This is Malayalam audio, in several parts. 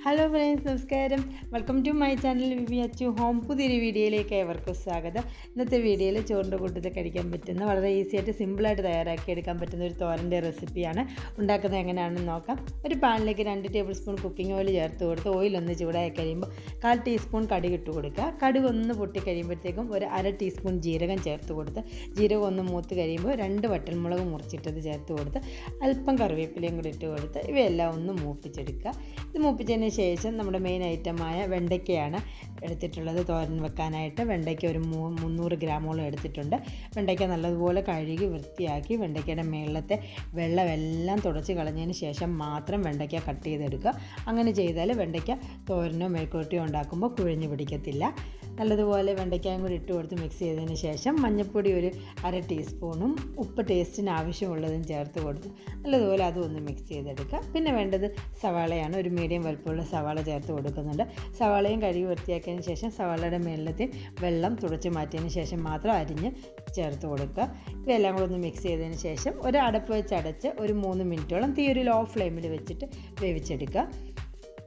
ഹലോ ഫ്രണ്ട്സ്, നമസ്കാരം. Welcome to my channel Achu home. പുതിയൊരു വീഡിയോയിലേക്ക് ഏവർക്കും സ്വാഗതം. ഇന്നത്തെ വീഡിയോയിൽ ചോറിൻ്റെ കൂട്ടത്തിൽ കഴിക്കാൻ പറ്റുന്ന വളരെ ഈസി ആയിട്ട് സിമ്പിളായിട്ട് തയ്യാറാക്കി എടുക്കാൻ പറ്റുന്ന ഒരു തോരൻ്റെ റെസിപ്പിയാണ്. ഉണ്ടാക്കുന്നത് എങ്ങനെയാണെന്ന് നോക്കാം. ഒരു പാനിലേക്ക് 2 ടേബിൾ സ്പൂൺ കുക്കിംഗ് ഓയിൽ ചേർത്ത് കൊടുത്ത് ഓയിലൊന്ന് ചൂടായി കഴിയുമ്പോൾ 1/4 ടീസ്പൂൺ കടുക് ഇട്ട് കൊടുക്കുക. കടുക് ഒന്ന് പൊട്ടി കഴിയുമ്പോഴത്തേക്കും ഒരു 1/2 ടീസ്പൂൺ ജീരകം ചേർത്ത് കൊടുത്ത് ജീരകം ഒന്ന് മൂത്ത് കഴിയുമ്പോൾ 2 വറ്റൽമുളക് മുറിച്ചിട്ടത് ചേർത്ത് കൊടുത്ത് അല്പം കറിവേപ്പിലയും കൂടി ഇട്ട് കൊടുത്ത് ഇവയെല്ലാം ഒന്ന് മൂപ്പിച്ചെടുക്കുക. ഇത് മൂപ്പിച്ചതിന് ശേഷം നമ്മുടെ മെയിൻ ഐറ്റമായ വെണ്ടയ്ക്കയാണ് എടുത്തിട്ടുള്ളത്. തോരൻ വെക്കാനായിട്ട് വെണ്ടയ്ക്ക ഒരു 300 ഗ്രാമോളം എടുത്തിട്ടുണ്ട്. വെണ്ടയ്ക്ക നല്ലതുപോലെ കഴുകി വൃത്തിയാക്കി വെണ്ടയ്ക്കയുടെ മേളത്തെ വെള്ളമെല്ലാം തുടച്ച് കളഞ്ഞതിന് ശേഷം മാത്രം വെണ്ടയ്ക്ക കട്ട് ചെയ്തെടുക്കുക. അങ്ങനെ ചെയ്താൽ വെണ്ടയ്ക്ക തോരനോ മെഴുക്കുവരട്ടിയോ ഉണ്ടാക്കുമ്പോൾ കുഴഞ്ഞു പിടിക്കത്തില്ല. നല്ലതുപോലെ വെണ്ടയ്ക്കായും കൂടി ഇട്ട് കൊടുത്ത് മിക്സ് ചെയ്തതിന് ശേഷം മഞ്ഞൾപ്പൊടി ഒരു 1/2 ടീസ്പൂണും ഉപ്പ് ടേസ്റ്റിന് ആവശ്യമുള്ളതും ചേർത്ത് കൊടുത്ത് നല്ലതുപോലെ അതും ഒന്ന് മിക്സ് ചെയ്തെടുക്കുക. പിന്നെ വേണ്ടത് സവാളയാണ്. ഒരു മീഡിയം വലുപ്പമുള്ള സവാള ചേർത്ത് കൊടുക്കുന്നുണ്ട്. സവാളയും കഴുകി വൃത്തിയാക്കിയതിന് ശേഷം സവാളയുടെ മേളത്തിൽ വെള്ളം തുടച്ച് മാറ്റിയതിന് ശേഷം മാത്രം അരിഞ്ഞ് ചേർത്ത് കൊടുക്കുക. ഇവയെല്ലാം കൂടെ ഒന്ന് മിക്സ് ചെയ്തതിന് ശേഷം ഒരു അടപ്പ് വെച്ച് അടച്ച് ഒരു 3 മിനിറ്റോളം തീ ഒരു ലോ ഫ്ലെയിമിൽ വെച്ചിട്ട് വേവിച്ചെടുക്കുക.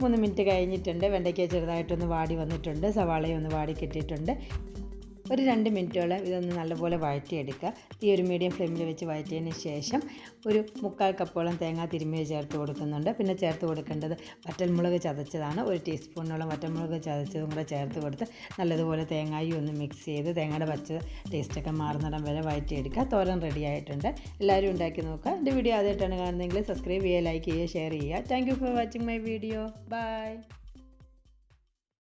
3 മിനിറ്റ് കഴിഞ്ഞിട്ടുണ്ട്. വെണ്ടയ്ക്ക ചെറുതായിട്ടൊന്ന് വാടി വന്നിട്ടുണ്ട്. സവാളയും ഒന്ന് വാടി കിട്ടിയിട്ടുണ്ട്. ഒരു 2 മിനിറ്റോളം ഇതൊന്ന് നല്ലപോലെ വഴറ്റിയെടുക്കുക. തീ ഒരു മീഡിയം ഫ്ലെയിമിൽ വെച്ച് വഴറ്റിയതിന് ശേഷം ഒരു 3/4 കപ്പോളം തേങ്ങ തിരുമ്മിയത് ചേർത്ത് കൊടുക്കുന്നുണ്ട്. പിന്നെ ചേർത്ത് കൊടുക്കേണ്ടത് വറ്റൽമുളക് ചതച്ചതാണ്. 1 ടീസ്പൂണോളം വറ്റൽമുളക് ചതച്ചതും കൂടെ ചേർത്ത് കൊടുത്ത് നല്ലതുപോലെ തേങ്ങായും ഒന്ന് മിക്സ് ചെയ്ത് തേങ്ങയുടെ പച്ച ടേസ്റ്റൊക്കെ മാറുന്നിടം വരെ വഴറ്റിയെടുക്കുക. തോരൻ റെഡി ആയിട്ടുണ്ട്. എല്ലാവരും ഉണ്ടാക്കി നോക്കുക. എൻ്റെ വീഡിയോ ആദ്യമായിട്ടാണ് കാണുന്നതെങ്കിൽ സബ്സ്ക്രൈബ് ചെയ്യുക, ലൈക്ക് ചെയ്യുക, ഷെയർ ചെയ്യുക. Thank you for watching my video. By.